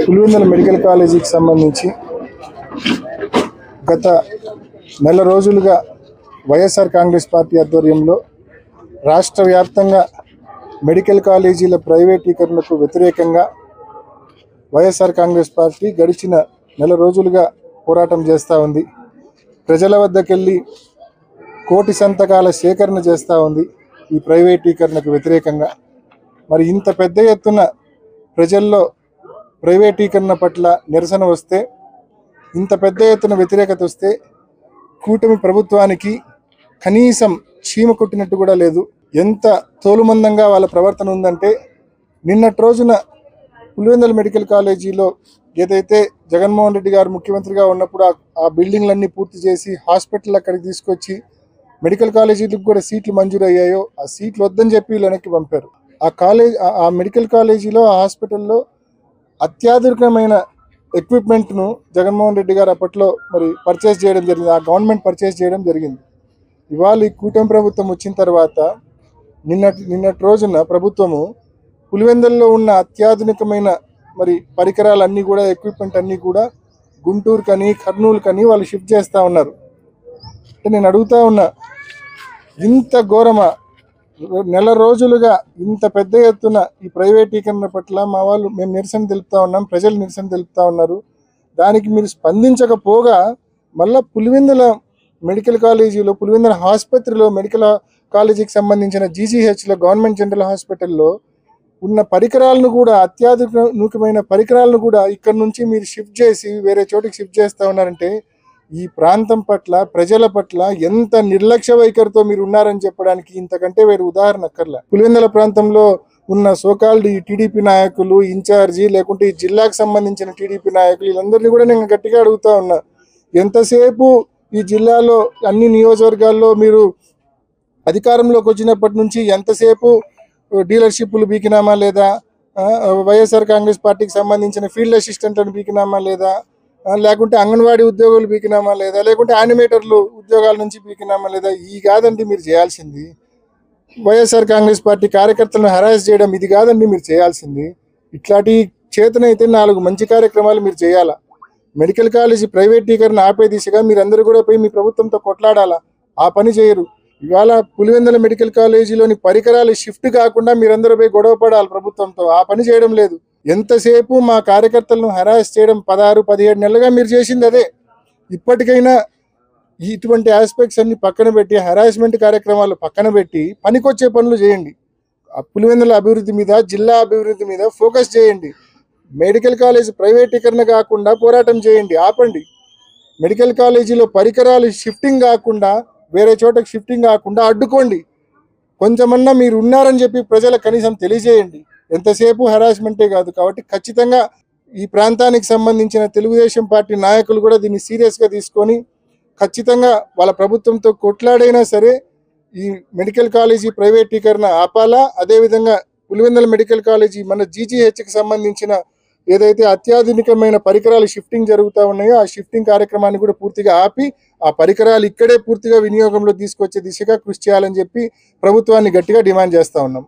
Pulivendula medical కాలేజీకి సంబంధించి గత నెల రోజులుగా వైఎస్ఆర్ కాంగ్రెస్ పార్టీ ఆధ్వర్యంలో రాష్ట్ర వ్యాప్తంగా మెడికల్ కాలేజీల ప్రైవేటీకరణకు వ్యతిరేకంగా వైఎస్ఆర్ కాంగ్రెస్ పార్టీ గడిచిన నెల రోజులుగా పోరాటం చేస్తూ ఉంది. ప్రజల వద్దకెళ్ళి కోటి సంతకాల సేకరణ చేస్తూ ఉంది ఈ ప్రైవేటీకరణకు వ్యతిరేకంగా. మరి ఇంత పెద్ద ఎత్తున ప్రజల్లో ప్రైవేటీకరణ పట్ల నిరసన వస్తే, ఇంత పెద్ద ఎత్తున వ్యతిరేకత వస్తే కూటమి ప్రభుత్వానికి కనీసం చీమ కొట్టినట్టు కూడా లేదు. ఎంత తోలుమందంగా వాళ్ళ ప్రవర్తన ఉందంటే, నిన్నటి రోజున పులివెందుల మెడికల్ కాలేజీలో ఏదైతే జగన్మోహన్ రెడ్డి గారు ముఖ్యమంత్రిగా ఉన్నప్పుడు ఆ బిల్డింగ్లన్నీ పూర్తి చేసి హాస్పిటల్ అక్కడికి తీసుకొచ్చి మెడికల్ కాలేజీలకు కూడా సీట్లు మంజూరు అయ్యాయో ఆ సీట్లు వద్దని చెప్పి వీళ్ళు వెనక్కి పంపారు. ఆ మెడికల్ కాలేజీలో ఆ హాస్పిటల్లో అత్యాధునికమైన ఎక్విప్మెంట్ను జగన్మోహన్ రెడ్డి గారు అప్పట్లో మరి పర్చేస్ చేయడం జరిగింది. ఆ గవర్నమెంట్ పర్చేస్ చేయడం జరిగింది. ఇవాళ ఈ కూటమి ప్రభుత్వం వచ్చిన తర్వాత నిన్నటి రోజున ప్రభుత్వము పులివెందుల్లో ఉన్న అత్యాధునికమైన మరి పరికరాలన్నీ కూడా, ఎక్విప్మెంట్ అన్నీ కూడా గుంటూరు కని కర్నూలు కని వాళ్ళు షిఫ్ట్ చేస్తూ ఉన్నారు. అంటే నేను అడుగుతా ఉన్నా, ఇంత ఘోరమా? నెల రోజులుగా ఇంత పెద్ద ఎత్తున ఈ ప్రైవేటీకరణ పట్ల మేము నిరసన తెలుపుతా ఉన్నాం, ప్రజలు నిరసన తెలుపుతా ఉన్నారు. దానికి మీరు స్పందించకపోగా మళ్ళీ పులివెందుల మెడికల్ కాలేజీలో, పులివెందుల ఆసుపత్రిలో, మెడికల్ కాలేజీకి సంబంధించిన జీజీహెచ్లో, గవర్నమెంట్ జనరల్ హాస్పిటల్లో ఉన్న పరికరాలను కూడా, అత్యాధునికమైన పరికరాలను కూడా ఇక్కడ నుంచి మీరు షిఫ్ట్ చేసి వేరే చోటికి షిఫ్ట్ చేస్తూ ఉన్నారంటే ఈ ప్రాంతం పట్ల, ప్రజల పట్ల ఎంత నిర్లక్ష్య వైఖరితో మీరు ఉన్నారని చెప్పడానికి ఇంతకంటే వేరే ఉదాహరణ అక్కర్లా. పులివెందుల ప్రాంతంలో ఉన్న సోకాల్డ్ ఈ టీడీపీ నాయకులు, ఇన్ఛార్జి, లేకుంటే ఈ జిల్లాకు సంబంధించిన టీడీపీ నాయకులు, వీళ్ళందరినీ కూడా నేను గట్టిగా అడుగుతా ఉన్నా, ఎంతసేపు ఈ జిల్లాలో అన్ని నియోజకవర్గాల్లో మీరు అధికారంలోకి వచ్చినప్పటి నుంచి ఎంతసేపు డీలర్షిప్లు బీకినామా లేదా, వైఎస్ఆర్ కాంగ్రెస్ పార్టీకి సంబంధించిన ఫీల్డ్ అసిస్టెంట్లను బీకినామా లేదా, లేకుంటే అంగన్వాడీ ఉద్యోగులు బీకినామా లేదా, లేకుంటే యానిమేటర్లు ఉద్యోగాల నుంచి బీకినామా లేదా? ఈ కాదండి మీరు చేయాల్సింది. వైఎస్ఆర్ కాంగ్రెస్ పార్టీ కార్యకర్తలను హరాస్ చేయడం ఇది కాదండి మీరు చేయాల్సింది. ఇట్లాంటి చేతనైతే 4 మంచి కార్యక్రమాలు మీరు చేయాలా. మెడికల్ కాలేజీ ప్రైవేటీకరణ ఆపే దిశగా మీరందరూ కూడా పోయి మీ ప్రభుత్వంతో కొట్లాడాలా. ఆ పని చేయరు. ఇవాళ పులివెందుల మెడికల్ కాలేజీలోని పరికరాలు షిఫ్ట్ కాకుండా మీరందరూ పోయి గొడవ పడాలి ప్రభుత్వంతో. ఆ పని చేయడం లేదు. ఎంతసేపు మా కార్యకర్తలను హరాస్ చేయడం 16-17 నెలలుగా మీరు చేసింది అదే. ఇప్పటికైనా ఇటువంటి ఆస్పెక్ట్స్ అన్ని పక్కన పెట్టి, హరాస్మెంట్ కార్యక్రమాలు పక్కన పెట్టి పనికొచ్చే పనులు చేయండి. పులివెందుల అభివృద్ధి మీద, జిల్లా అభివృద్ధి మీద ఫోకస్ చేయండి. మెడికల్ కాలేజీ ప్రైవేటీకరణ కాకుండా పోరాటం చేయండి, ఆపండి. మెడికల్ కాలేజీలో పరికరాలు షిఫ్టింగ్ కాకుండా, వేరే చోటకి షిఫ్టింగ్ కాకుండా అడ్డుకోండి. కొంచెమన్నా మీరు ఉన్నారని చెప్పి ప్రజలకు కనీసం తెలియజేయండి. ఎంతసేపు హరాస్మెంటే కాదు. కాబట్టి ఖచ్చితంగా ఈ ప్రాంతానికి సంబంధించిన తెలుగుదేశం పార్టీ నాయకులు కూడా దీన్ని సీరియస్గా తీసుకొని ఖచ్చితంగా వాళ్ళ ప్రభుత్వంతో కొట్లాడైనా సరే ఈ మెడికల్ కాలేజీ ప్రైవేటీకరణ ఆపాలా. అదేవిధంగా పులివెందుల మెడికల్ కాలేజీ మన జీజీహెచ్కి సంబంధించిన ఏదైతే అత్యాధునికమైన పరికరాలు షిఫ్టింగ్ జరుగుతూ ఉన్నాయో ఆ షిఫ్టింగ్ కార్యక్రమాన్ని కూడా పూర్తిగా ఆపి ఆ పరికరాలు ఇక్కడే పూర్తిగా వినియోగంలో తీసుకొచ్చే దిశగా కృషి చేయాలని చెప్పి ప్రభుత్వాన్ని గట్టిగా డిమాండ్ చేస్తూ ఉన్నాం.